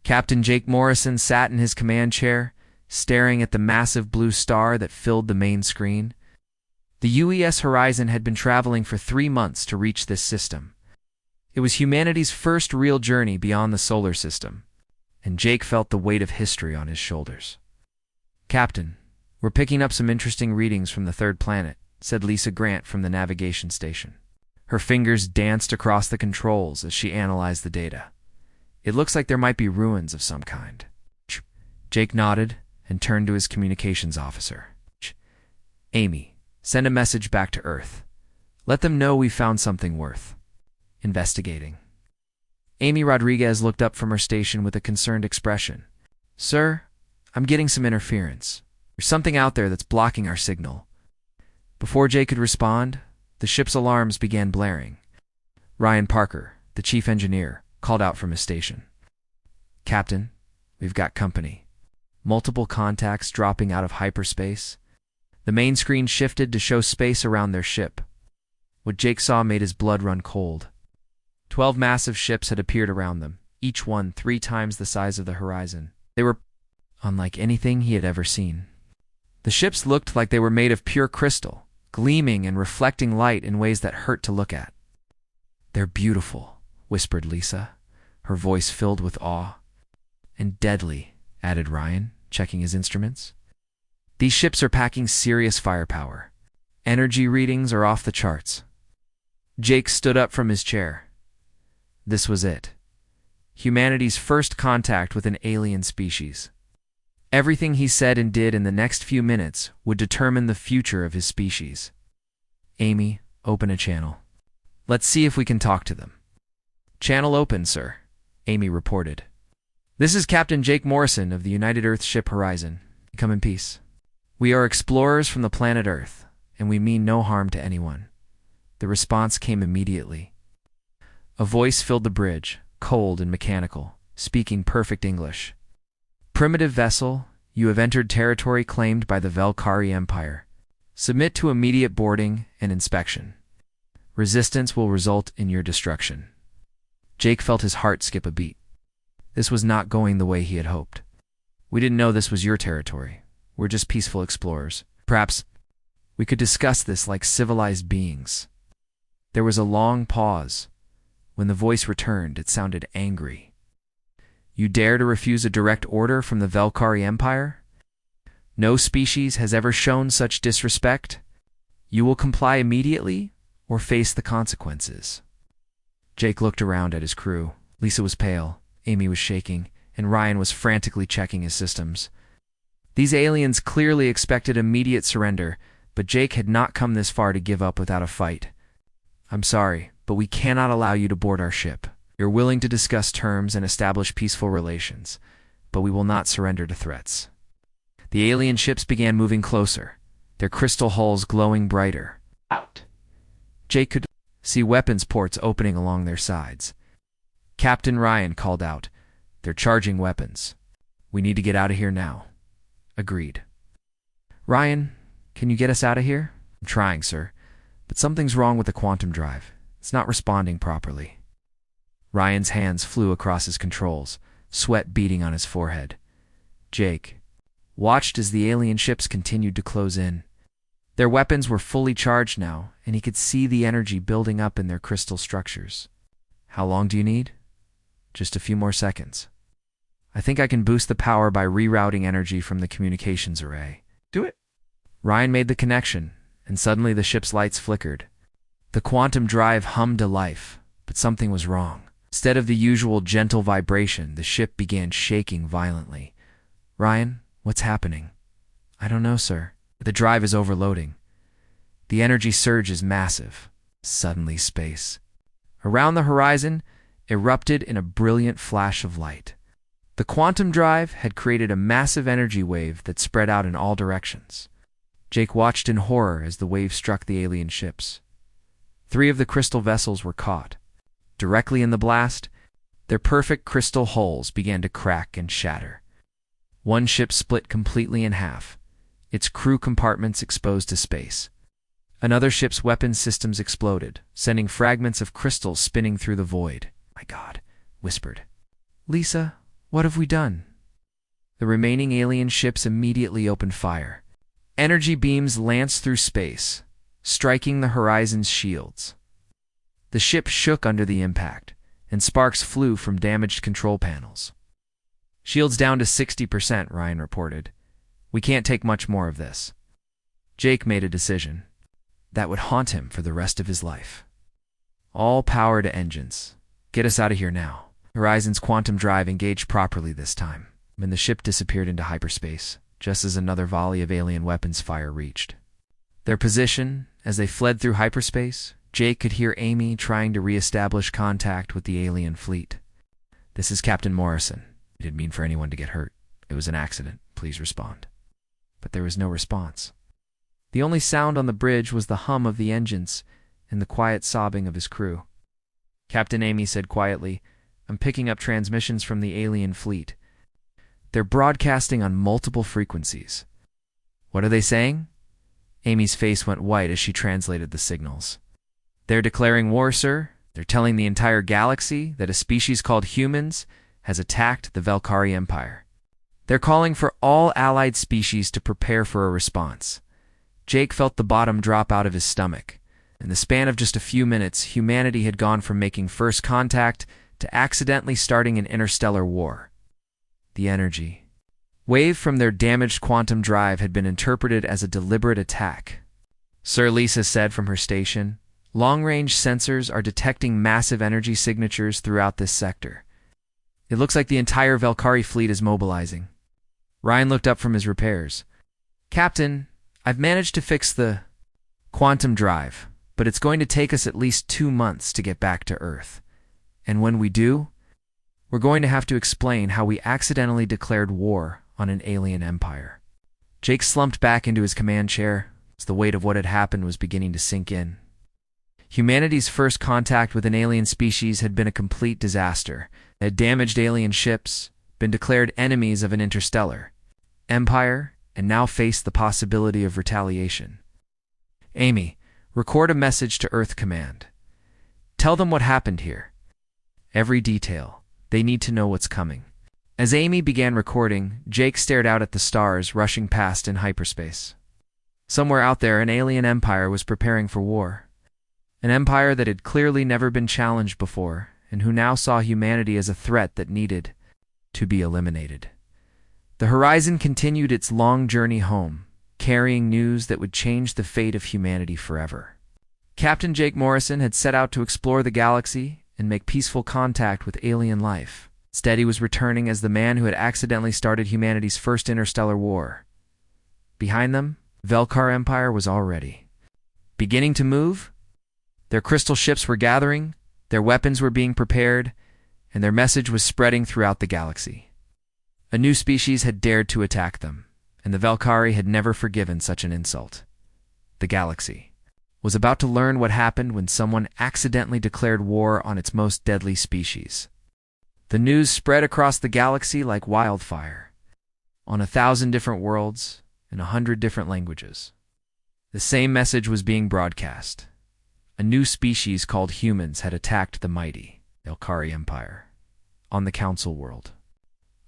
Captain Jake Morrison sat in his command chair, staring at the massive blue star that filled the main screen. The UES Horizon had been traveling for 3 months to reach this system. It was humanity's first real journey beyond the solar system, and Jake felt the weight of history on his shoulders. "Captain, we're picking up some interesting readings from the third planet," said Lisa Grant from the navigation station. Her fingers danced across the controls as she analyzed the data. "It looks like there might be ruins of some kind." Jake nodded and turned to his communications officer. "Amy, send a message back to Earth. Let them know we found something worth investigating." Amy Rodriguez looked up from her station with a concerned expression. "Sir, I'm getting some interference. There's something out there that's blocking our signal." Before Jake could respond, the ship's alarms began blaring. Ryan Parker, the chief engineer, called out from his station. "Captain, we've got company. Multiple contacts dropping out of hyperspace." The main screen shifted to show space around their ship. What Jake saw made his blood run cold. 12 massive ships had appeared around them, each one 3 times the size of the Horizon. They were unlike anything he had ever seen. The ships looked like they were made of pure crystal, gleaming and reflecting light in ways that hurt to look at. "They're beautiful," whispered Lisa, her voice filled with awe. "And deadly," added Ryan, checking his instruments. "These ships are packing serious firepower. Energy readings are off the charts." Jake stood up from his chair. This was it. Humanity's first contact with an alien species. Everything he said and did in the next few minutes would determine the future of his species. "Amy, open a channel. Let's see if we can talk to them." "Channel open, sir," Amy reported. "This is Captain Jake Morrison of the United Earth ship Horizon. Come in peace. We are explorers from the planet Earth, and we mean no harm to anyone." The response came immediately. A voice filled the bridge, cold and mechanical, speaking perfect English. "Primitive vessel, you have entered territory claimed by the Velkari Empire. Submit to immediate boarding and inspection. Resistance will result in your destruction." Jake felt his heart skip a beat. This was not going the way he had hoped. "We didn't know this was your territory. We're just peaceful explorers. Perhaps we could discuss this like civilized beings." There was a long pause. When the voice returned, it sounded angry. "You dare to refuse a direct order from the Velkari Empire? No species has ever shown such disrespect. You will comply immediately or face the consequences." Jake looked around at his crew. Lisa was pale, Amy was shaking, and Ryan was frantically checking his systems. These aliens clearly expected immediate surrender, but Jake had not come this far to give up without a fight. "I'm sorry, but we cannot allow you to board our ship. You're willing to discuss terms and establish peaceful relations, but we will not surrender to threats." The alien ships began moving closer, their crystal hulls glowing brighter. Out. Jake could see weapons ports opening along their sides. Captain Ryan called out, "They're charging weapons. We need to get out of here now." Agreed. "Ryan, can you get us out of here?" "I'm trying, sir, but something's wrong with the quantum drive. It's not responding properly." Ryan's hands flew across his controls, sweat beading on his forehead. Jake watched as the alien ships continued to close in. Their weapons were fully charged now, and he could see the energy building up in their crystal structures. "How long do you need?" "Just a few more seconds. I think I can boost the power by rerouting energy from the communications array." "Do it." Ryan made the connection, and suddenly the ship's lights flickered. The quantum drive hummed to life, but something was wrong. Instead of the usual gentle vibration, the ship began shaking violently. "Ryan, what's happening?" "I don't know, sir. The drive is overloading. The energy surge is massive." Suddenly space around the horizon erupted in a brilliant flash of light. The quantum drive had created a massive energy wave that spread out in all directions. Jake watched in horror as the wave struck the alien ships. 3 of the crystal vessels were caught. Directly in the blast, their perfect crystal hulls began to crack and shatter. One ship split completely in half, its crew compartments exposed to space. Another ship's weapons systems exploded, sending fragments of crystals spinning through the void. "My God," whispered Lisa, What have we done? The remaining alien ships immediately opened fire. Energy beams lanced through space, striking the Horizon's shields. The ship shook under the impact, and sparks flew from damaged control panels. Shields down to 60%, Ryan reported. We can't take much more of this. Jake made a decision that would haunt him for the rest of his life. All power to engines. Get us out of here now. Horizon's quantum drive engaged properly this time, when the ship disappeared into hyperspace, just as another volley of alien weapons fire reached their position. As they fled through hyperspace, Jake could hear Amy trying to re-establish contact with the alien fleet. "This is Captain Morrison. I didn't mean for anyone to get hurt. It was an accident. Please respond." But there was no response. The only sound on the bridge was the hum of the engines and the quiet sobbing of his crew. Captain Amy said quietly, "I'm picking up transmissions from the alien fleet. They're broadcasting on multiple frequencies." "What are they saying?" Amy's face went white as she translated the signals. "They're declaring war, sir. They're telling the entire galaxy that a species called humans has attacked the Valkyrie Empire. They're calling for all allied species to prepare for a response." Jake felt the bottom drop out of his stomach. In the span of just a few minutes, humanity had gone from making first contact to accidentally starting an interstellar war. The energy wave from their damaged quantum drive had been interpreted as a deliberate attack. Sir Lisa said from her station, "Long-range sensors are detecting massive energy signatures throughout this sector. It looks like the entire Valkyrie fleet is mobilizing." Ryan looked up from his repairs. "Captain, I've managed to fix the quantum drive, but it's going to take us at least 2 months to get back to Earth. And when we do, we're going to have to explain how we accidentally declared war on an alien empire." Jake slumped back into his command chair as the weight of what had happened was beginning to sink in. Humanity's first contact with an alien species had been a complete disaster. They had damaged alien ships, been declared enemies of an interstellar empire, and now faced the possibility of retaliation. "Amy, record a message to Earth Command. Tell them what happened here. Every detail. They need to know what's coming." As Amy began recording, Jake stared out at the stars rushing past in hyperspace. Somewhere out there, an alien empire was preparing for war. An empire that had clearly never been challenged before, and who now saw humanity as a threat that needed to be eliminated. The Horizon continued its long journey home, carrying news that would change the fate of humanity forever. Captain Jake Morrison had set out to explore the galaxy and make peaceful contact with alien life. Instead, he was returning as the man who had accidentally started humanity's first interstellar war. Behind them, Velkar Empire was already beginning to move. Their crystal ships were gathering, their weapons were being prepared, and their message was spreading throughout the galaxy. A new species had dared to attack them, and the Valkyrie had never forgiven such an insult. The galaxy was about to learn what happened when someone accidentally declared war on its most deadly species. The news spread across the galaxy like wildfire, on 1,000 different worlds in 100 different languages. The same message was being broadcast. A new species called humans had attacked the mighty Valkyrie Empire on the Council World.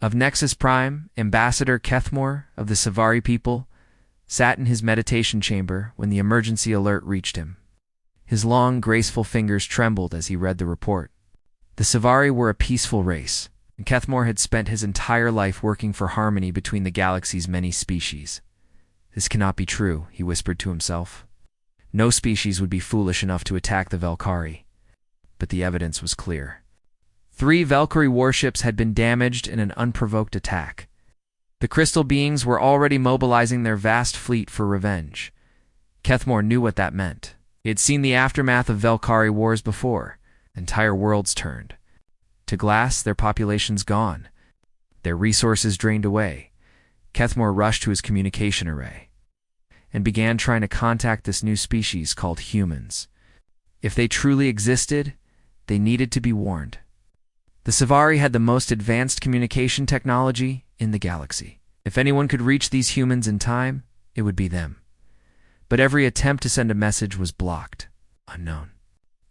Of Nexus Prime, Ambassador Kethmore of the Savari people sat in his meditation chamber when the emergency alert reached him. His long, graceful fingers trembled as he read the report. The Savari were a peaceful race, and Kethmore had spent his entire life working for harmony between the galaxy's many species. "This cannot be true," he whispered to himself. No species would be foolish enough to attack the Valkyrie. But the evidence was clear. 3 Valkyrie warships had been damaged in an unprovoked attack. The crystal beings were already mobilizing their vast fleet for revenge. Kethmore knew what that meant. He had seen the aftermath of Valkyrie wars before. Entire worlds turned to glass, their populations gone, their resources drained away. Kethmore rushed to his communication array and began trying to contact this new species called humans. If they truly existed, they needed to be warned. The Savari had the most advanced communication technology in the galaxy. If anyone could reach these humans in time, it would be them. But every attempt to send a message was blocked. Unknown.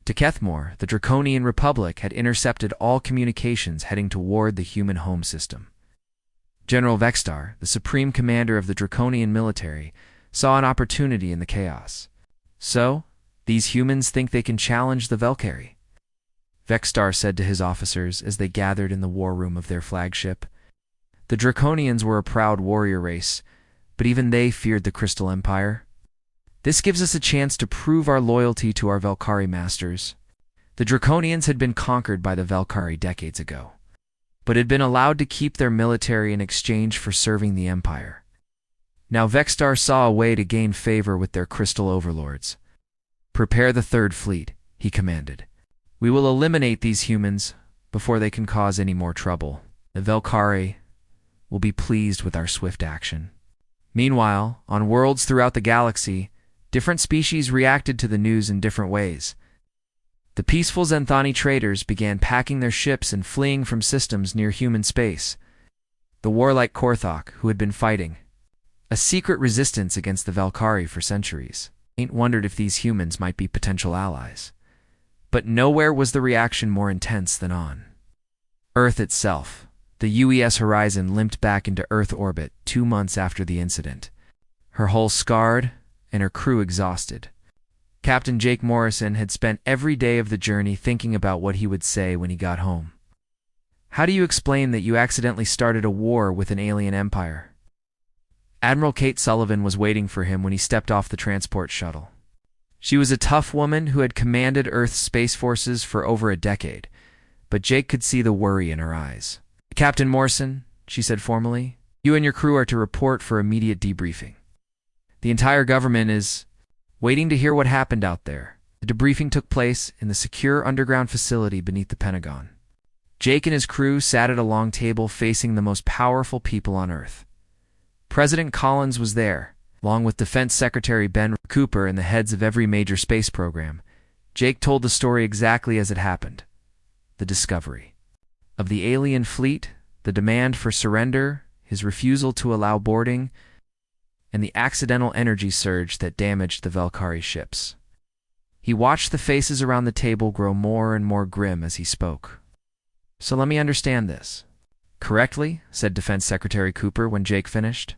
To Kethmore, the Draconian Republic had intercepted all communications heading toward the human home system. General Vextar, the supreme commander of the Draconian military, saw an opportunity in the chaos. So, these humans think they can challenge the Valkyrie? Vextar said to his officers as they gathered in the war room of their flagship. The Draconians were a proud warrior race, but even they feared the Crystal Empire. This gives us a chance to prove our loyalty to our Valkyrie masters. The Draconians had been conquered by the Valkyrie decades ago, but had been allowed to keep their military in exchange for serving the Empire. Now Vextar saw a way to gain favor with their crystal overlords. "Prepare the Third Fleet," he commanded. "We will eliminate these humans before they can cause any more trouble. The Valkyrie will be pleased with our swift action." Meanwhile, on worlds throughout the galaxy, different species reacted to the news in different ways. The peaceful Zenthani traders began packing their ships and fleeing from systems near human space. The warlike Korthok, who had been fighting a secret resistance against the Valkyrie for centuries, wondered if these humans might be potential allies. But nowhere was the reaction more intense than on Earth itself. The UES Horizon limped back into Earth orbit 2 months after the incident, her hull scarred and her crew exhausted. Captain Jake Morrison had spent every day of the journey thinking about what he would say when he got home. "How do you explain that you accidentally started a war with an alien empire?" Admiral Kate Sullivan was waiting for him when he stepped off the transport shuttle. She was a tough woman who had commanded Earth's space forces for over a decade, but Jake could see the worry in her eyes. "Captain Morrison," she said formally, "you and your crew are to report for immediate debriefing. The entire government is waiting to hear what happened out there." The debriefing took place in the secure underground facility beneath the Pentagon. Jake and his crew sat at a long table facing the most powerful people on Earth. President Collins was there, along with Defense Secretary Ben Cooper and the heads of every major space program. Jake told the story exactly as it happened. The discovery of the alien fleet, the demand for surrender, his refusal to allow boarding, and the accidental energy surge that damaged the Valkyrie ships. He watched the faces around the table grow more and more grim as he spoke. "So let me understand this correctly," said Defense Secretary Cooper when Jake finished.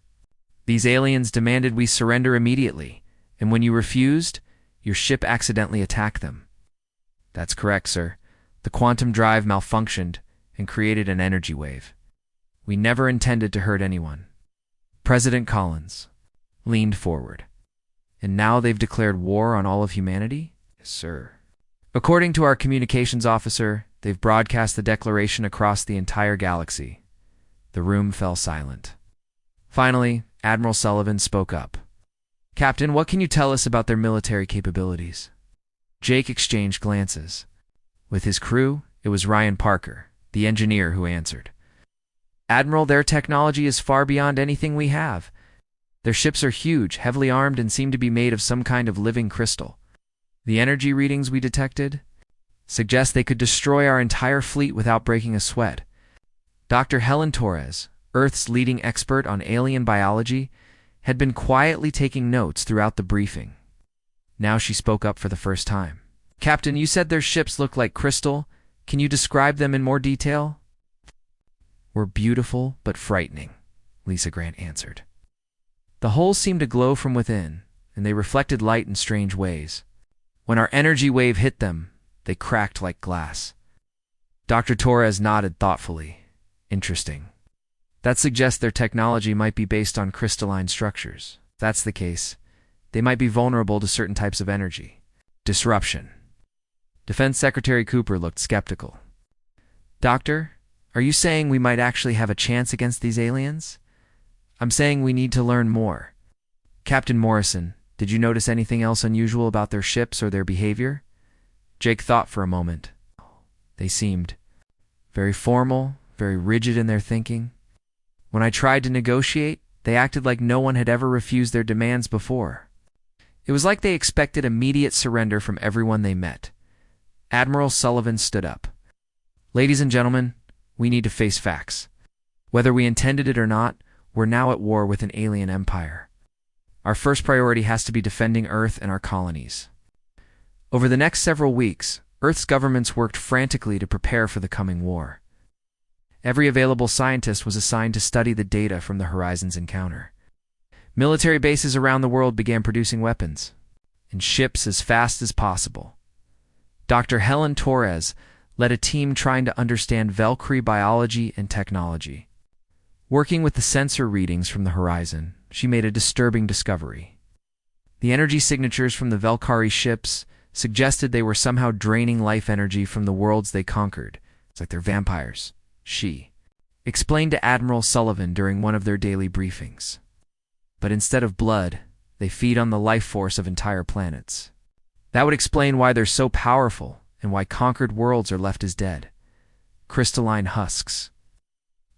"These aliens demanded we surrender immediately, and when you refused, your ship accidentally attacked them." "That's correct, sir. The quantum drive malfunctioned and created an energy wave. We never intended to hurt anyone." President Collins leaned forward. "And now they've declared war on all of humanity?" "Yes, sir. According to our communications officer, they've broadcast the declaration across the entire galaxy." The room fell silent. Finally, Admiral Sullivan spoke up. "Captain, what can you tell us about their military capabilities?" Jake exchanged glances. With his crew, it was Ryan Parker, the engineer, who answered. "Admiral, their technology is far beyond anything we have. Their ships are huge, heavily armed, and seem to be made of some kind of living crystal. The energy readings we detected suggest they could destroy our entire fleet without breaking a sweat." Dr. Helen Torres, Earth's leading expert on alien biology, had been quietly taking notes throughout the briefing. Now she spoke up for the first time. "Captain, you said their ships look like crystal. Can you describe them in more detail?" "Were beautiful but frightening," Lisa Grant answered. "The hulls seemed to glow from within, and they reflected light in strange ways. When our energy wave hit them, they cracked like glass." Dr. Torres nodded thoughtfully. "Interesting. That suggests their technology might be based on crystalline structures. If that's the case, they might be vulnerable to certain types of energy disruption." Defense Secretary Cooper looked skeptical. "Doctor, are you saying we might actually have a chance against these aliens?" "I'm saying we need to learn more." "Captain Morrison, did you notice anything else unusual about their ships or their behavior?" Jake thought for a moment. "They seemed very formal, very rigid in their thinking. When I tried to negotiate, they acted like no one had ever refused their demands before. It was like they expected immediate surrender from everyone they met." Admiral Sullivan stood up. "Ladies and gentlemen, we need to face facts. Whether we intended it or not, we're now at war with an alien empire. Our first priority has to be defending Earth and our colonies. Over the next several weeks, Earth's governments worked frantically to prepare for the coming war. Every available scientist was assigned to study the data from the Horizon's encounter. Military bases around the world began producing weapons and ships as fast as possible. Dr. Helen Torres led a team trying to understand Valkyrie biology and technology. Working with the sensor readings from the Horizon, she made a disturbing discovery. The energy signatures from the Valkyrie ships suggested they were somehow draining life energy from the worlds they conquered. It's like they're vampires, she explained to Admiral Sullivan during one of their daily briefings. But instead of blood, they feed on the life force of entire planets. That would explain why they're so powerful and why conquered worlds are left as dead. Crystalline husks.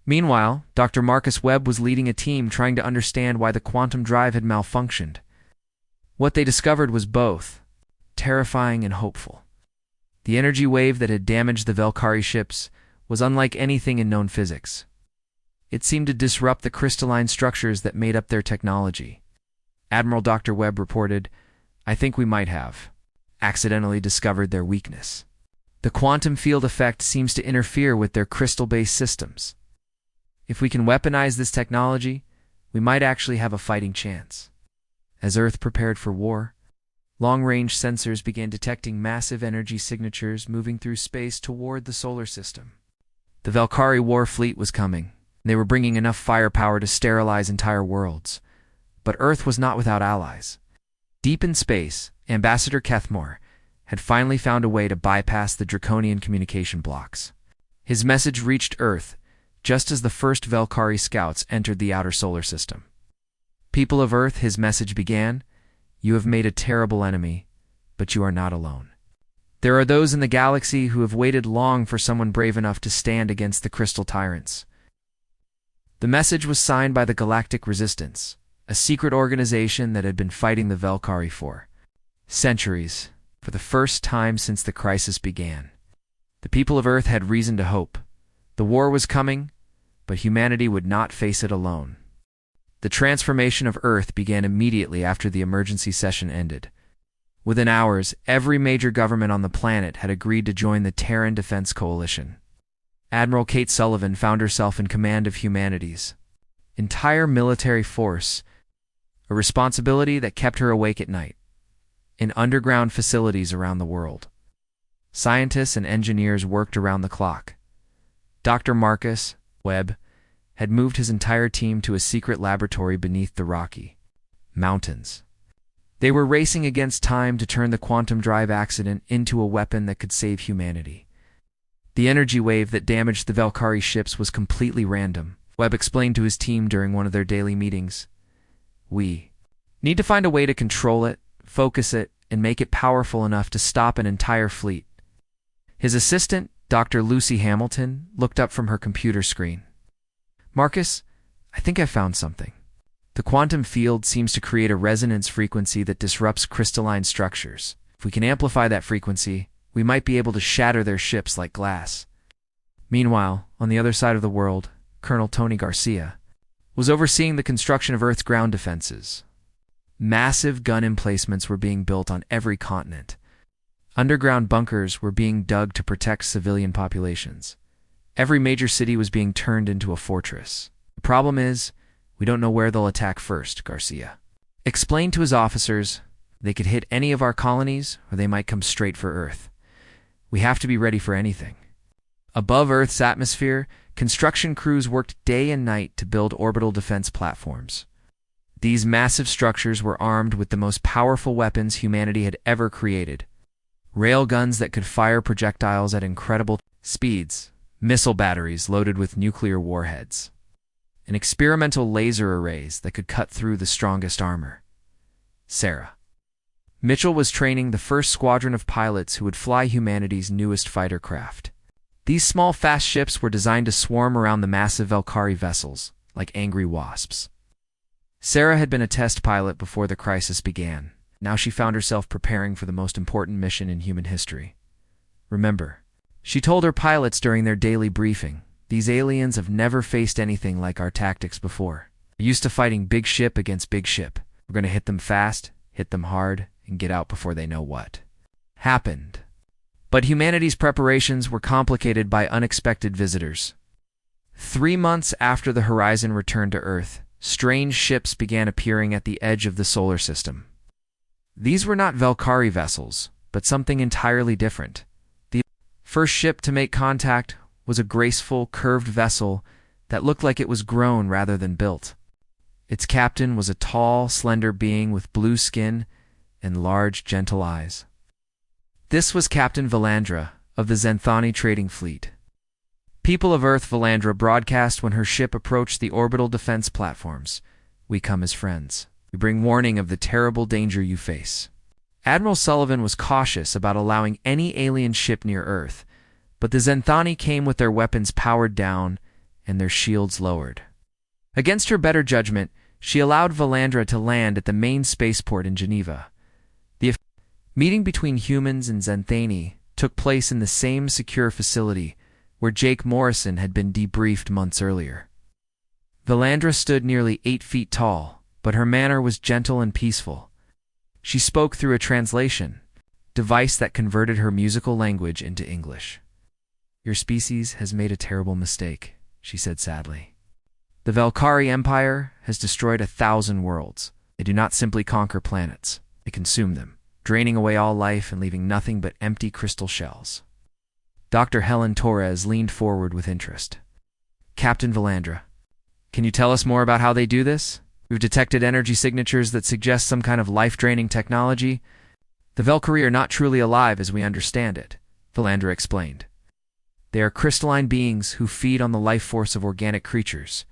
Meanwhile, Dr. Marcus Webb was leading a team trying to understand why the quantum drive had malfunctioned. What they discovered was both terrifying and hopeful. The energy wave that had damaged the Valkyrie ships was unlike anything in known physics. It seemed to disrupt the crystalline structures that made up their technology. Admiral Dr. Webb reported, "I think we might have accidentally discovered their weakness. The quantum field effect seems to interfere with their crystal-based systems. If we can weaponize this technology, we might actually have a fighting chance." As Earth prepared for war, long-range sensors began detecting massive energy signatures moving through space toward the solar system. The Valkyrie war fleet was coming. They were bringing enough firepower to sterilize entire worlds. But Earth was not without allies. Deep in space, Ambassador Kethmore had finally found a way to bypass the draconian communication blocks. His message reached Earth just as the first Valkyrie scouts entered the outer solar system. "People of Earth," his message began, "you have made a terrible enemy, but you are not alone. There are those in the galaxy who have waited long for someone brave enough to stand against the crystal tyrants." The message was signed by the Galactic Resistance, a secret organization that had been fighting the Valkyrie for centuries. For the first time since the crisis began, the people of Earth had reason to hope. The war was coming, but humanity would not face it alone. The transformation of Earth began immediately after the emergency session ended. Within hours, every major government on the planet had agreed to join the Terran Defense Coalition. Admiral Kate Sullivan found herself in command of humanity's entire military force, a responsibility that kept her awake at night. In underground facilities around the world, scientists and engineers worked around the clock. Dr. Marcus Webb had moved his entire team to a secret laboratory beneath the Rocky Mountains. They were racing against time to turn the quantum drive accident into a weapon that could save humanity. The energy wave that damaged the Valkyrie ships was completely random, Webb explained to his team during one of their daily meetings. "We need to find a way to control it, focus it, and make it powerful enough to stop an entire fleet." His assistant, Dr. Lucy Hamilton, looked up from her computer screen. "Marcus, I think I found something. The quantum field seems to create a resonance frequency that disrupts crystalline structures. If we can amplify that frequency, we might be able to shatter their ships like glass." Meanwhile, on the other side of the world, Colonel Tony Garcia was overseeing the construction of Earth's ground defenses. Massive gun emplacements were being built on every continent. Underground bunkers were being dug to protect civilian populations. Every major city was being turned into a fortress. "The problem is, we don't know where they'll attack first," Garcia explained to his officers. "They could hit any of our colonies, or they might come straight for Earth. We have to be ready for anything." Above Earth's atmosphere, construction crews worked day and night to build orbital defense platforms. These massive structures were armed with the most powerful weapons humanity had ever created. Railguns that could fire projectiles at incredible speeds, missile batteries loaded with nuclear warheads, and experimental laser arrays that could cut through the strongest armor. Sarah Mitchell was training the first squadron of pilots who would fly humanity's newest fighter craft. These small, fast ships were designed to swarm around the massive Valkyrie vessels, like angry wasps. Sarah had been a test pilot before the crisis began. Now she found herself preparing for the most important mission in human history. "Remember," she told her pilots during their daily briefing, "these aliens have never faced anything like our tactics before. They're used to fighting big ship against big ship. We're going to hit them fast, hit them hard, and get out before they know what." happened. But humanity's preparations were complicated by unexpected visitors. 3 months after the Horizon returned to Earth, strange ships began appearing at the edge of the solar system. These were not Valkyrie vessels, but something entirely different. The first ship to make contact was a graceful, curved vessel that looked like it was grown rather than built. Its captain was a tall, slender being with blue skin and large, gentle eyes. This was Captain Valandra of the Zenthani trading fleet. People of Earth, Valandra broadcast when her ship approached the orbital defense platforms. "We come as friends. We bring warning of the terrible danger you face." Admiral Sullivan was cautious about allowing any alien ship near Earth, but the Zenthani came with their weapons powered down and their shields lowered. Against her better judgment, she allowed Valandra to land at the main spaceport in Geneva. The meeting between humans and Zenthani took place in the same secure facility where Jake Morrison had been debriefed months earlier. Valandra stood nearly 8 feet tall, but her manner was gentle and peaceful. She spoke through a translation device that converted her musical language into English. "Your species has made a terrible mistake," she said sadly. "The Valkyrie Empire has destroyed 1,000 worlds. They do not simply conquer planets. They consume them, draining away all life and leaving nothing but empty crystal shells." Dr. Helen Torres leaned forward with interest. "Captain Valandra, can you tell us more about how they do this? We've detected energy signatures that suggest some kind of life-draining technology. The Valkyrie are not truly alive as we understand it," Valandra explained. "They are crystalline beings who feed on the life force of organic creatures.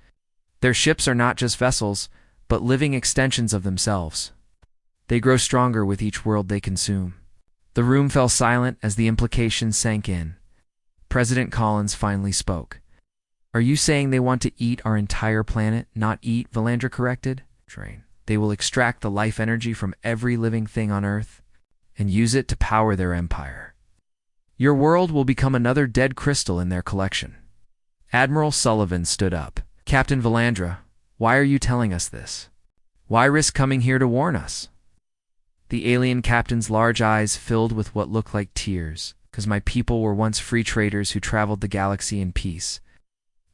Their ships are not just vessels, but living extensions of themselves. They grow stronger with each world they consume." The room fell silent as the implications sank in. President Collins finally spoke. "Are you saying they want to eat our entire planet, not eat?" Valandra corrected. "Train. They will extract the life energy from every living thing on Earth and use it to power their empire. Your world will become another dead crystal in their collection." Admiral Sullivan stood up. "Captain Valandra, why are you telling us this? Why risk coming here to warn us?" The alien captain's large eyes filled with what looked like tears. "Because my people were once free traders who traveled the galaxy in peace.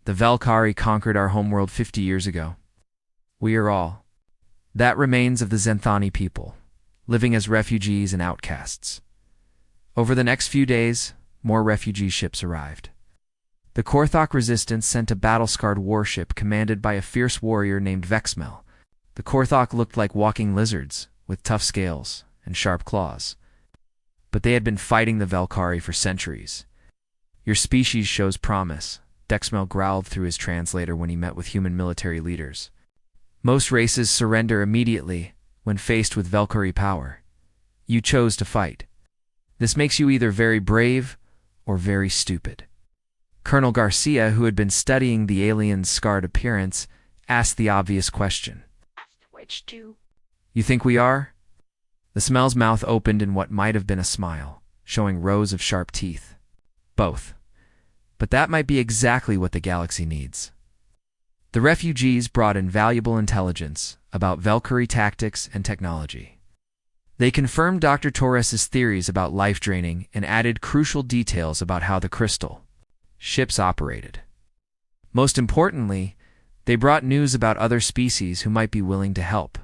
The Valkyrie conquered our homeworld 50 years ago. We are all that remains of the Zenthani people, living as refugees and outcasts. Over the next few days, more refugee ships arrived. The Korthok resistance sent a battle-scarred warship commanded by a fierce warrior named Vexmel. The Korthok looked like walking lizards, with tough scales and sharp claws. But they had been fighting the Valkyrie for centuries. Your species shows promise," Dexmel growled through his translator when he met with human military leaders. "Most races surrender immediately when faced with Valkyrie power. You chose to fight. This makes you either very brave or very stupid." Colonel Garcia, who had been studying the alien's scarred appearance, asked the obvious question. "Which two?" "You think we are?" The Smel's mouth opened in what might have been a smile, showing rows of sharp teeth. "Both. But that might be exactly what the galaxy needs." The refugees brought invaluable intelligence about Valkyrie tactics and technology. They confirmed Dr. Torres's theories about life draining and added crucial details about how the crystal ships operated. Most importantly, they brought news about other species who might be willing to help.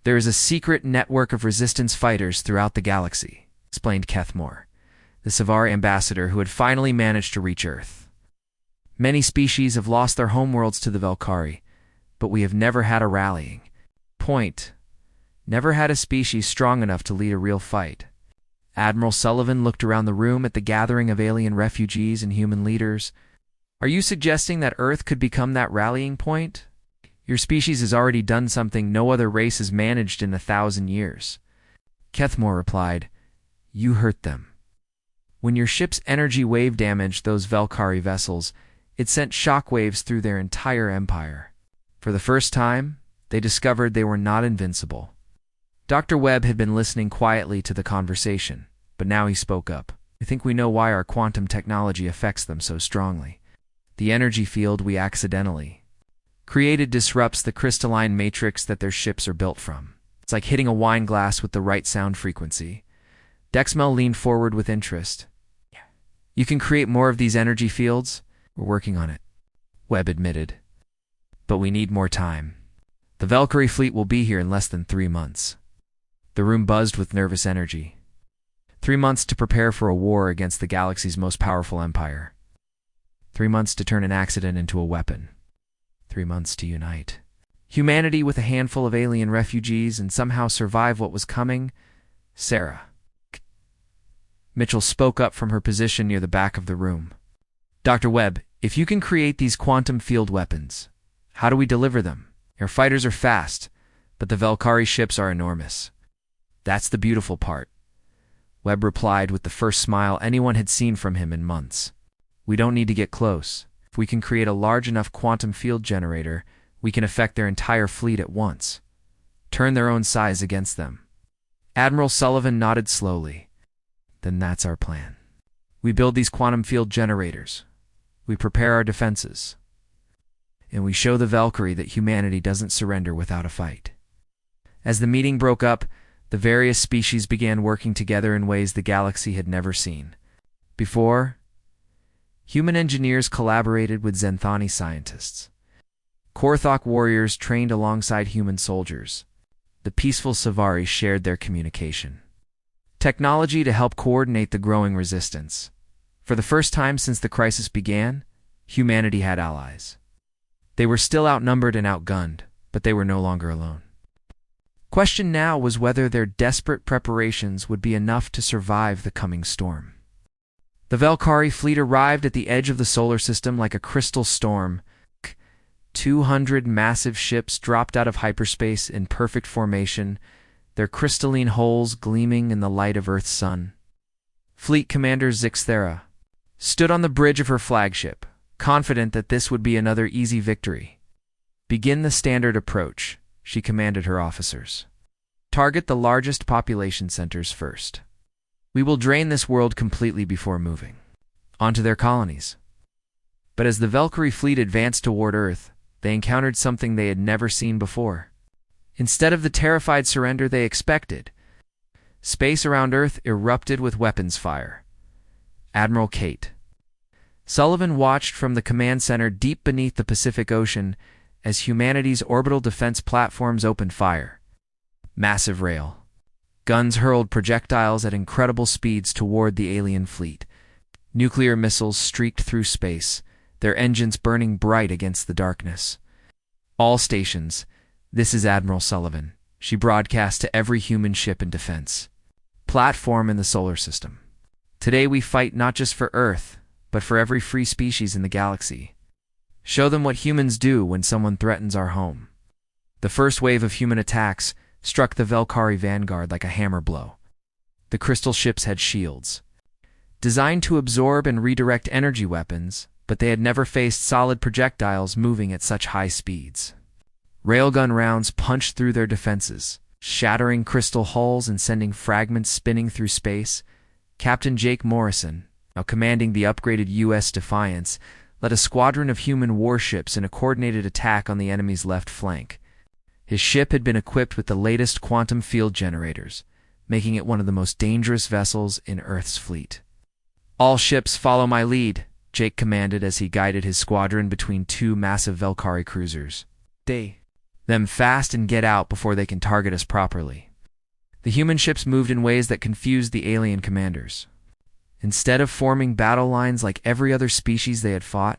"There is a secret network of resistance fighters throughout the galaxy," explained Kethmore, the Savar ambassador who had finally managed to reach Earth. "Many species have lost their homeworlds to the Valkyrie, but we have never had a rallying point. Never had a species strong enough to lead a real fight." Admiral Sullivan looked around the room at the gathering of alien refugees and human leaders. "Are you suggesting that Earth could become that rallying point? Your species has already done something no other race has managed in 1,000 years. Kethmore replied, "You hurt them. When your ship's energy wave damaged those Valkyrie vessels, it sent shockwaves through their entire empire. For the first time, they discovered they were not invincible." Dr. Webb had been listening quietly to the conversation, but now he spoke up. "I think we know why our quantum technology affects them so strongly. The energy field we accidentally created disrupts the crystalline matrix that their ships are built from. It's like hitting a wine glass with the right sound frequency. Dexmel leaned forward with interest. You can create more of these energy fields? We're working on it, Webb admitted. But we need more time. The Valkyrie fleet will be here in less than 3 months. The room buzzed with nervous energy. 3 months to prepare for a war against the galaxy's most powerful empire. 3 months to turn an accident into a weapon. 3 months to unite humanity with a handful of alien refugees and somehow survive what was coming. Sarah. Mitchell spoke up from her position near the back of the room. Dr. Webb, if you can create these quantum field weapons, how do we deliver them? Our fighters are fast, but the Valkyrie ships are enormous. That's the beautiful part. Webb replied with the first smile anyone had seen from him in months. We don't need to get close. If we can create a large enough quantum field generator, we can affect their entire fleet at once. Turn their own size against them. Admiral Sullivan nodded slowly. Then that's our plan. We build these quantum field generators. We prepare our defenses. And we show the Valkyrie that humanity doesn't surrender without a fight. As the meeting broke up, the various species began working together in ways the galaxy had never seen before. Human engineers collaborated with Zenthani scientists. Korthok warriors trained alongside human soldiers. The peaceful Savari shared their communication technology to help coordinate the growing resistance. For the first time since the crisis began, humanity had allies. They were still outnumbered and outgunned, but they were no longer alone. Question now was whether their desperate preparations would be enough to survive the coming storm. The Valkyrie fleet arrived at the edge of the solar system like a crystal storm. 200 massive ships dropped out of hyperspace in perfect formation, their crystalline hulls gleaming in the light of Earth's sun. Fleet Commander Zixthera stood on the bridge of her flagship, confident that this would be another easy victory. Begin the standard approach, she commanded her officers. Target the largest population centers first. We will drain this world completely before moving onto their colonies. But as the Valkyrie fleet advanced toward Earth, they encountered something they had never seen before. Instead of the terrified surrender they expected, space around Earth erupted with weapons fire. Admiral Kate Sullivan watched from the command center deep beneath the Pacific Ocean as humanity's orbital defense platforms opened fire. Massive rail guns hurled projectiles at incredible speeds toward the alien fleet. Nuclear missiles streaked through space, their engines burning bright against the darkness. All stations, this is Admiral Sullivan, she broadcast to every human ship in defense platform in the solar system. Today we fight not just for Earth, but for every free species in the galaxy. Show them what humans do when someone threatens our home. The first wave of human attacks struck the Valkyrie vanguard like a hammer blow. The crystal ships had shields designed to absorb and redirect energy weapons, but they had never faced solid projectiles moving at such high speeds. Railgun rounds punched through their defenses, shattering crystal hulls and sending fragments spinning through space. Captain Jake Morrison, now commanding the upgraded U.S. Defiance, led a squadron of human warships in a coordinated attack on the enemy's left flank. His ship had been equipped with the latest quantum field generators, making it one of the most dangerous vessels in Earth's fleet. All ships follow my lead, Jake commanded as he guided his squadron between two massive Valkyrie cruisers. Them fast and get out before they can target us properly. The human ships moved in ways that confused the alien commanders. Instead of forming battle lines like every other species they had fought,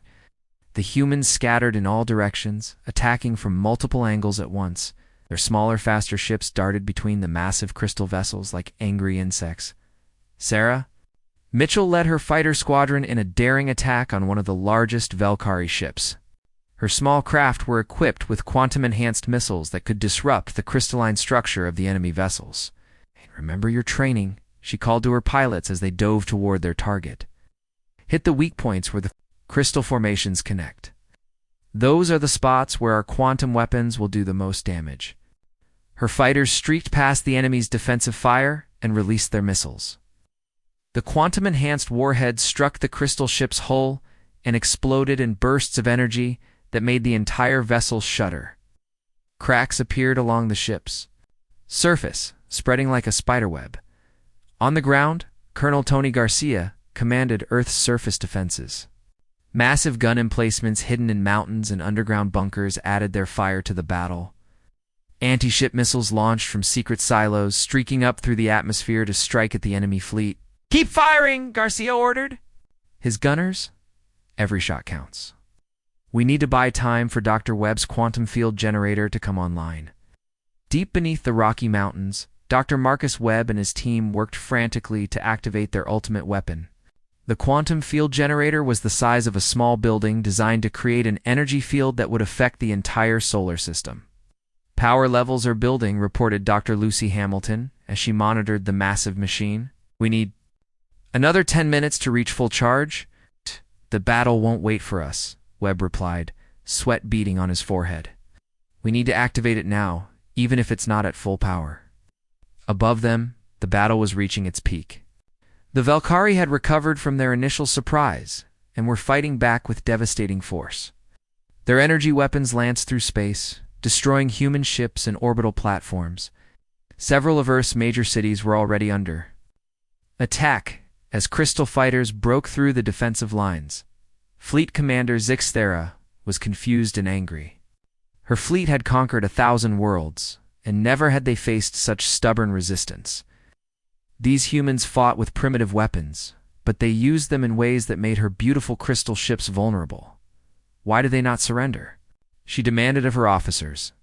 the humans scattered in all directions, attacking from multiple angles at once. Their smaller, faster ships darted between the massive crystal vessels like angry insects. Sarah Mitchell led her fighter squadron in a daring attack on one of the largest Valkyrie ships. Her small craft were equipped with quantum-enhanced missiles that could disrupt the crystalline structure of the enemy vessels. Remember your training, she called to her pilots as they dove toward their target. Hit the weak points where the crystal formations connect. Those are the spots where our quantum weapons will do the most damage. Her fighters streaked past the enemy's defensive fire and released their missiles. The quantum-enhanced warheads struck the crystal ship's hull and exploded in bursts of energy that made the entire vessel shudder. Cracks appeared along the ship's surface, spreading like a spiderweb. On the ground, Colonel Tony Garcia commanded Earth's surface defenses. Massive gun emplacements hidden in mountains and underground bunkers added their fire to the battle. Anti-ship missiles launched from secret silos, streaking up through the atmosphere to strike at the enemy fleet. "Keep firing!" Garcia ordered. His gunners, every shot counts. We need to buy time for Dr. Webb's quantum field generator to come online. Deep beneath the Rocky Mountains, Dr. Marcus Webb and his team worked frantically to activate their ultimate weapon. The quantum field generator was the size of a small building designed to create an energy field that would affect the entire solar system. "Power levels are building," reported Dr. Lucy Hamilton as she monitored the massive machine. "We need another 10 minutes to reach full charge." "The battle won't wait for us," Webb replied, sweat beading on his forehead. "We need to activate it now, even if it's not at full power." Above them, the battle was reaching its peak. The Valkyrie had recovered from their initial surprise and were fighting back with devastating force. Their energy weapons lanced through space, destroying human ships and orbital platforms. Several of Earth's major cities were already under attack as crystal fighters broke through the defensive lines. Fleet Commander Zixthera was confused and angry. Her fleet had conquered 1,000 worlds, and never had they faced such stubborn resistance. These humans fought with primitive weapons, but they used them in ways that made her beautiful crystal ships vulnerable. Why did they not surrender? She demanded of her officers.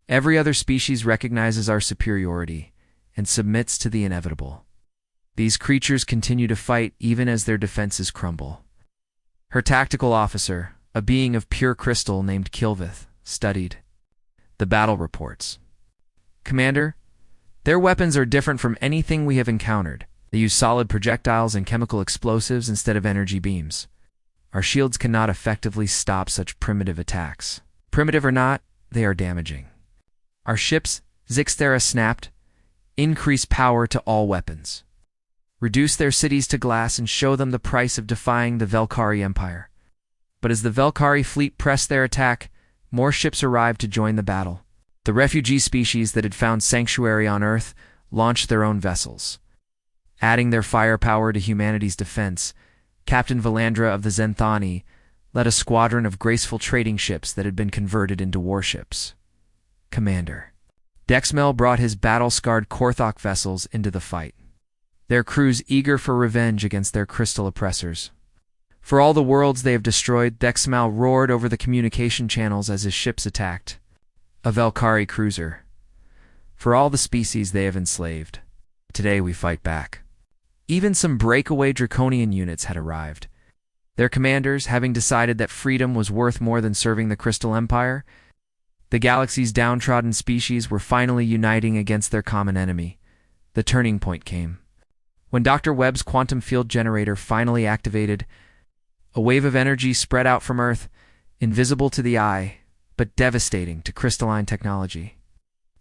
"Every other species recognizes our superiority and submits to the inevitable. These creatures continue to fight even as their defenses crumble." Her tactical officer, a being of pure crystal named Kilvith, studied the battle reports. "Commander, their weapons are different from anything we have encountered. They use solid projectiles and chemical explosives instead of energy beams. Our shields cannot effectively stop such primitive attacks. Primitive or not, they are damaging. Our ships," Zixthera snapped, "increase power to all weapons. Reduce their cities to glass and show them the price of defying the Valkyrie Empire." But as the Valkyrie fleet pressed their attack, more ships arrived to join the battle. The refugee species that had found sanctuary on Earth launched their own vessels. Adding their firepower to humanity's defense, Captain Valandra of the Zenthani led a squadron of graceful trading ships that had been converted into warships. "Commander." Dexmel brought his battle-scarred Korthok vessels into the fight, their crews eager for revenge against their crystal oppressors. "For all the worlds they have destroyed," Dexmel roared over the communication channels as his ships attacked. A Valkyrie cruiser. "For all the species they have enslaved. Today we fight back." Even some breakaway Draconian units had arrived. Their commanders, having decided that freedom was worth more than serving the Crystal Empire, the galaxy's downtrodden species were finally uniting against their common enemy. The turning point came. When Dr. Webb's quantum field generator finally activated, a wave of energy spread out from Earth, invisible to the eye, but devastating to crystalline technology.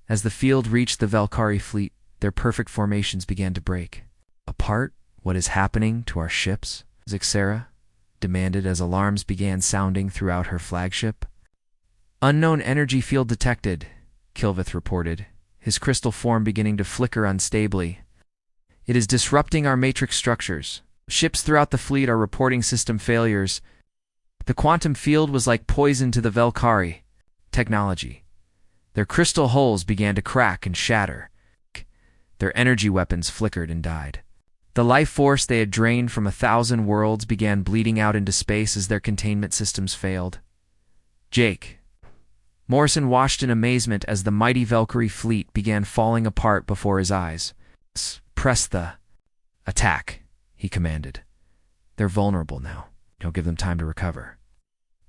As the field reached the Valkyrie fleet, their perfect formations began to break apart. "What is happening to our ships?" Zixthera demanded as alarms began sounding throughout her flagship. "Unknown energy field detected," Kilvith reported, his crystal form beginning to flicker unstably. "It is disrupting our matrix structures. Ships throughout the fleet are reporting system failures." The quantum field was like poison to the Valkyrie technology. Their crystal hulls began to crack and shatter. Their energy weapons flickered and died. The life force they had drained from 1,000 worlds began bleeding out into space as their containment systems failed. "Jake." Morrison watched in amazement as the mighty Valkyrie fleet began falling apart before his eyes. "Press the attack," he commanded. "They're vulnerable now. Don't give them time to recover."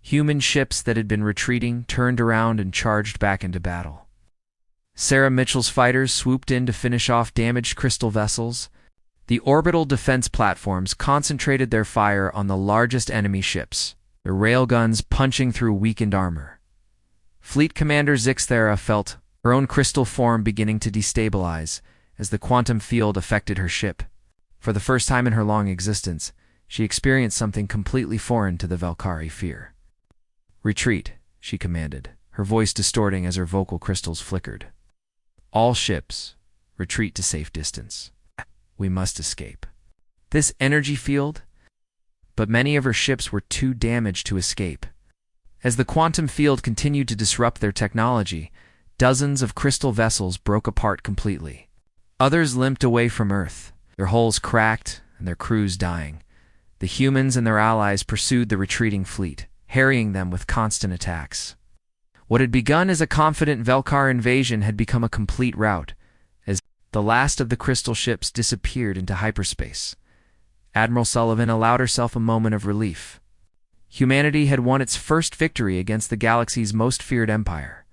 Human ships that had been retreating turned around and charged back into battle. Sarah Mitchell's fighters swooped in to finish off damaged crystal vessels. The orbital defense platforms concentrated their fire on the largest enemy ships, their railguns punching through weakened armor. Fleet Commander Zixthera felt her own crystal form beginning to destabilize as the quantum field affected her ship. For the first time in her long existence, she experienced something completely foreign to the Valkyrie fear. "Retreat," she commanded, her voice distorting as her vocal crystals flickered. "All ships, retreat to safe distance." We must escape. This energy field? But many of her ships were too damaged to escape. As the quantum field continued to disrupt their technology, dozens of crystal vessels broke apart completely. Others limped away from Earth, their hulls cracked and their crews dying. The humans and their allies pursued the retreating fleet, harrying them with constant attacks. What had begun as a confident Velkar invasion had become a complete rout, as the last of the crystal ships disappeared into hyperspace. Admiral Sullivan allowed herself a moment of relief. Humanity had won its first victory against the galaxy's most feared empire,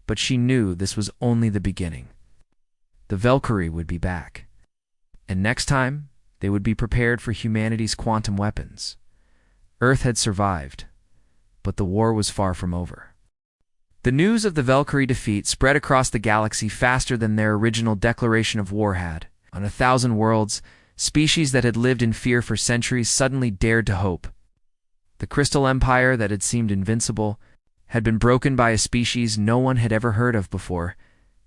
but she knew this was only the beginning. The Valkyrie would be back, and next time they would be prepared for humanity's quantum weapons. Earth had survived, but the war was far from over. The news of the Valkyrie defeat spread across the galaxy faster than their original declaration of war had. On 1,000 worlds, species that had lived in fear for centuries suddenly dared to hope. The Crystal Empire that had seemed invincible had been broken by a species no one had ever heard of before.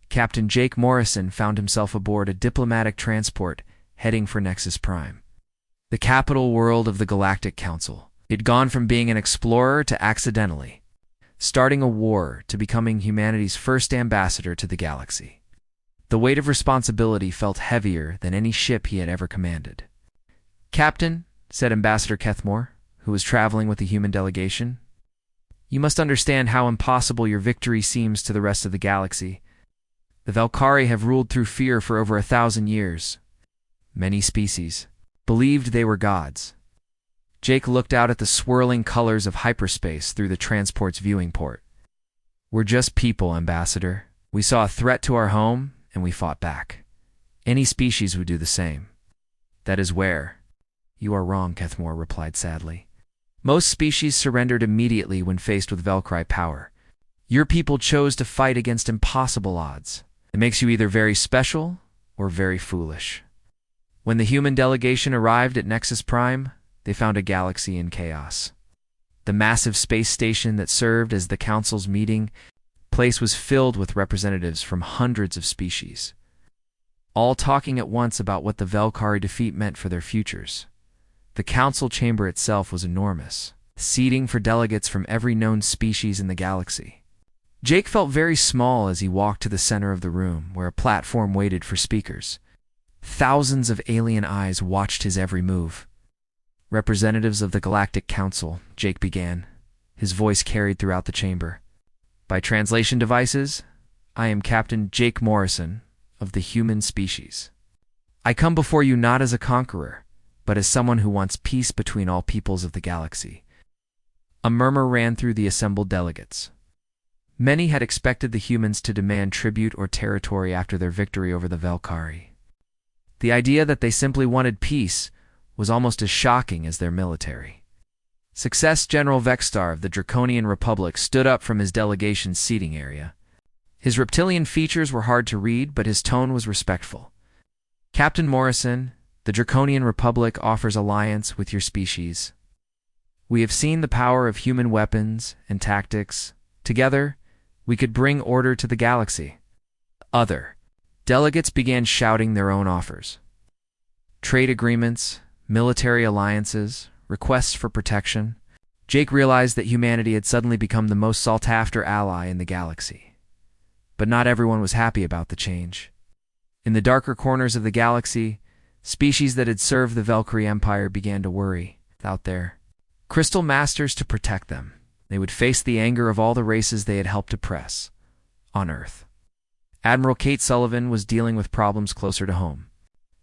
Captain Jake Morrison found himself aboard a diplomatic transport heading for Nexus Prime, the capital world of the Galactic Council. He'd gone from being an explorer to accidentally starting a war to becoming humanity's first ambassador to the galaxy. The weight of responsibility felt heavier than any ship he had ever commanded. "Captain," said Ambassador Kethmore, who was traveling with the human delegation, "you must understand how impossible your victory seems to the rest of the galaxy. The Valkyrie have ruled through fear for over 1,000 years. Many species believed they were gods." Jake looked out at the swirling colors of hyperspace through the transport's viewing port. "We're just people, Ambassador. We saw a threat to our home, and we fought back. Any species would do the same." "That is where you are wrong," Kethmore replied sadly. "Most species surrendered immediately when faced with Valkyrie power. Your people chose to fight against impossible odds. It makes you either very special or very foolish." When the human delegation arrived at Nexus Prime, they found a galaxy in chaos. The massive space station that served as the Council's meeting place was filled with representatives from hundreds of species, all talking at once about what the Valkyrie defeat meant for their futures. The Council chamber itself was enormous, seating for delegates from every known species in the galaxy. Jake felt very small as he walked to the center of the room, where a platform waited for speakers. Thousands of alien eyes watched his every move. "Representatives of the Galactic Council," Jake began, his voice carried throughout the chamber. "By translation devices, I am Captain Jake Morrison of the human species. I come before you not as a conqueror, but as someone who wants peace between all peoples of the galaxy." A murmur ran through the assembled delegates. Many had expected the humans to demand tribute or territory after their victory over the Valkyrie. The idea that they simply wanted peace was almost as shocking as their military. Success General Vexstar of the Draconian Republic stood up from his delegation's seating area. His reptilian features were hard to read, but his tone was respectful. "Captain Morrison, the Draconian Republic offers alliance with your species. We have seen the power of human weapons and tactics. Together, we could bring order to the galaxy." Other delegates began shouting their own offers. Trade agreements, military alliances, requests for protection. Jake realized that humanity had suddenly become the most sought-after ally in the galaxy. But not everyone was happy about the change. In the darker corners of the galaxy, species that had served the Valkyrie Empire began to worry. Without their crystal masters to protect them, they would face the anger of all the races they had helped oppress on Earth. Admiral Kate Sullivan was dealing with problems closer to home.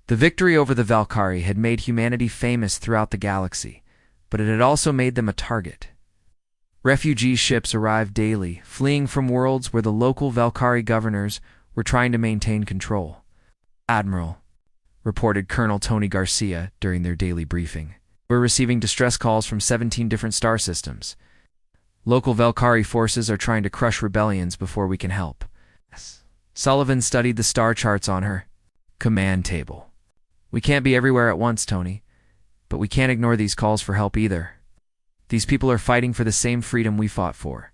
The victory over the Valkyrie had made humanity famous throughout the galaxy, but it had also made them a target. Refugee ships arrived daily, fleeing from worlds where the local Valkyrie governors were trying to maintain control. "Admiral," reported Colonel Tony Garcia during their daily briefing, "we're receiving distress calls from 17 different star systems. Local Valkyrie forces are trying to crush rebellions before we can help." Sullivan studied the star charts on her command table. "We can't be everywhere at once, Tony, but we can't ignore these calls for help either. These people are fighting for the same freedom we fought for."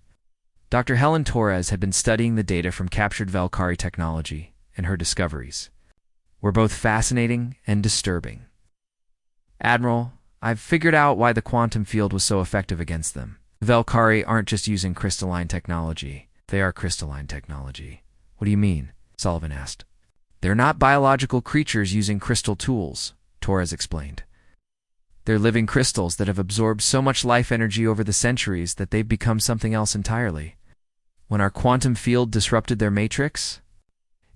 Dr. Helen Torres had been studying the data from captured Valkyrie technology and her discoveries. were both fascinating and disturbing. Admiral, I've figured out why the quantum field was so effective against them. The Velkari aren't just using crystalline technology. They are crystalline technology. What do you mean? Sullivan asked. They're not biological creatures using crystal tools, Torres explained. They're living crystals that have absorbed so much life energy over the centuries that they've become something else entirely. When our quantum field disrupted their matrix,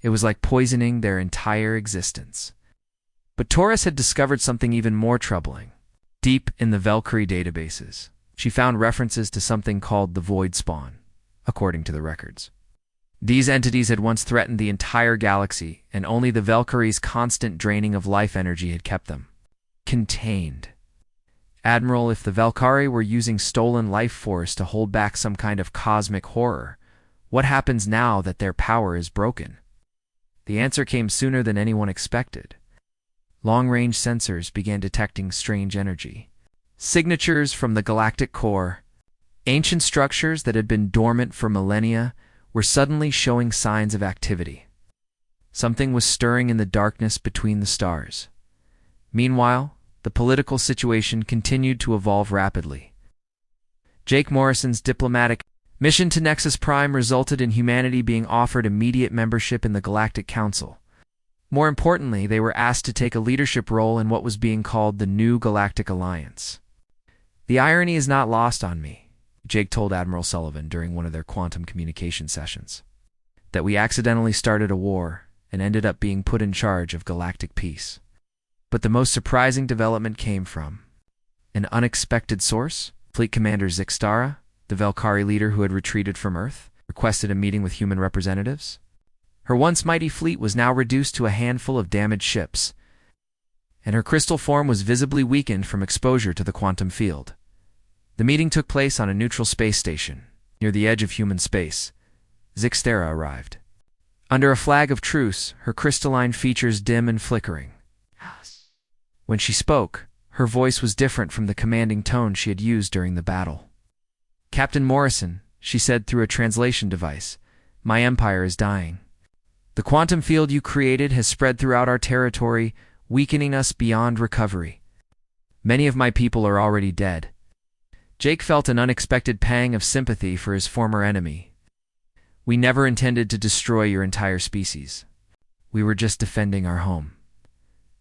it was like poisoning their entire existence. But Torres had discovered something even more troubling. Deep in the Velkari databases, she found references to something called the Void Spawn, according to the records. These entities had once threatened the entire galaxy, and only the Velkari's constant draining of life energy had kept them contained. Admiral, if the Velkari were using stolen life force to hold back some kind of cosmic horror, what happens now that their power is broken? The answer came sooner than anyone expected. Long-range sensors began detecting strange energy. Signatures from the galactic core, ancient structures that had been dormant for millennia, were suddenly showing signs of activity. Something was stirring in the darkness between the stars. Meanwhile, the political situation continued to evolve rapidly. Jake Morrison's diplomatic mission to Nexus Prime resulted in humanity being offered immediate membership in the Galactic Council. More importantly, they were asked to take a leadership role in what was being called the New Galactic Alliance. The irony is not lost on me, Jake told Admiral Sullivan during one of their quantum communication sessions, that we accidentally started a war and ended up being put in charge of galactic peace. But the most surprising development came from an unexpected source. Fleet Commander Zixtara, the Velkari leader who had retreated from Earth, requested a meeting with human representatives. Her once mighty fleet was now reduced to a handful of damaged ships, and her crystal form was visibly weakened from exposure to the quantum field. The meeting took place on a neutral space station, near the edge of human space. Zixtara arrived. Under a flag of truce, her crystalline features dim and flickering. When she spoke, her voice was different from the commanding tone she had used during the battle. Captain Morrison, she said through a translation device, my empire is dying. The quantum field you created has spread throughout our territory, weakening us beyond recovery. Many of my people are already dead. Jake felt an unexpected pang of sympathy for his former enemy. We never intended to destroy your entire species. We were just defending our home.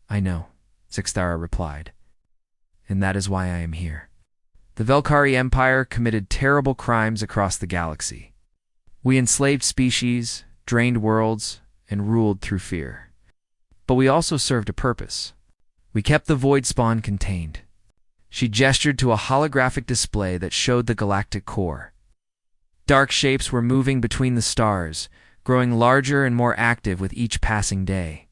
I know, Zixtara replied, and that is why I am here. The Velkari Empire committed terrible crimes across the galaxy. We enslaved species, drained worlds, and ruled through fear. But we also served a purpose. We kept the Void Spawn contained. She gestured to a holographic display that showed the galactic core. Dark shapes were moving between the stars, growing larger and more active with each passing day.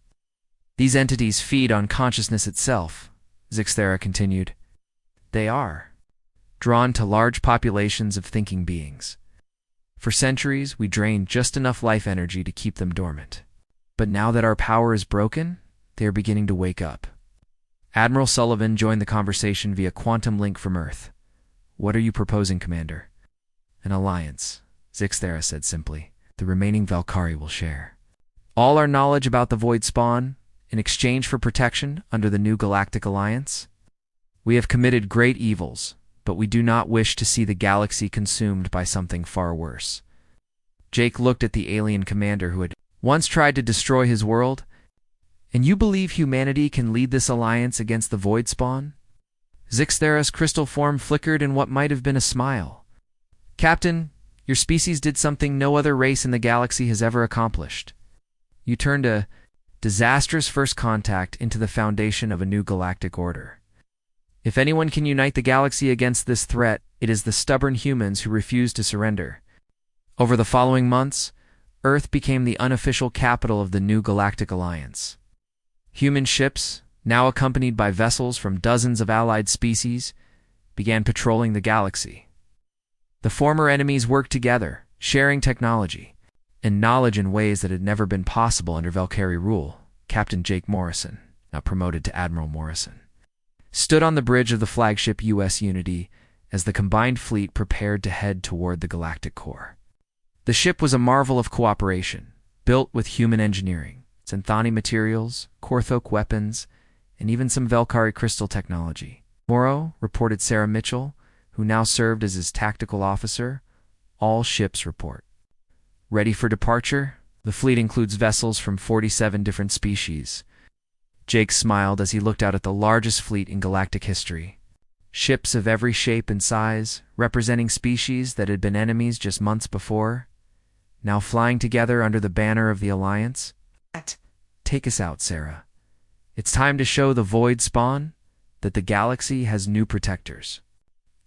These entities feed on consciousness itself, Zixtara continued. They are drawn to large populations of thinking beings. For centuries, we drained just enough life energy to keep them dormant. But now that our power is broken, they are beginning to wake up. Admiral Sullivan joined the conversation via quantum link from Earth. What are you proposing, Commander? An alliance, Zixtara said simply. The remaining Velkari will share all our knowledge about the Void Spawn in exchange for protection under the New Galactic Alliance. We have committed great evils, but we do not wish to see the galaxy consumed by something far worse. Jake looked at the alien commander who had once tried to destroy his world. And you believe humanity can lead this alliance against the Void Spawn? Zixtara's crystal form flickered in what might have been a smile. Captain, your species did something no other race in the galaxy has ever accomplished. You turned a disastrous first contact into the foundation of a new galactic order. If anyone can unite the galaxy against this threat, it is the stubborn humans who refuse to surrender. Over the following months, Earth became the unofficial capital of the New Galactic Alliance. Human ships, now accompanied by vessels from dozens of allied species, began patrolling the galaxy. The former enemies worked together, sharing technology and knowledge in ways that had never been possible under Velkari rule. Captain Jake Morrison, now promoted to Admiral Morrison, stood on the bridge of the flagship U.S. Unity as the combined fleet prepared to head toward the galactic core. The ship was a marvel of cooperation, built with human engineering. Synthoni materials, Korthok weapons, and even some Velkari crystal technology. Morrow, reported Sarah Mitchell, who now served as his tactical officer. All ships report. Ready for departure? The fleet includes vessels from 47 different species. Jake smiled as he looked out at the largest fleet in galactic history. Ships of every shape and size, representing species that had been enemies just months before, now flying together under the banner of the Alliance. Take us out, Sarah. It's time to show the Void Spawn that the galaxy has new protectors.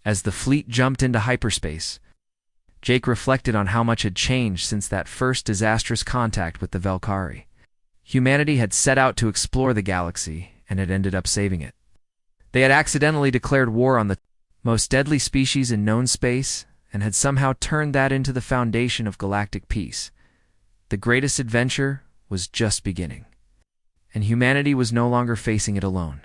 As the fleet jumped into hyperspace, Jake reflected on how much had changed since that first disastrous contact with the Velkari. Humanity had set out to explore the galaxy and had ended up saving it. They had accidentally declared war on the most deadly species in known space and had somehow turned that into the foundation of galactic peace. The greatest adventure was just beginning, and humanity was no longer facing it alone.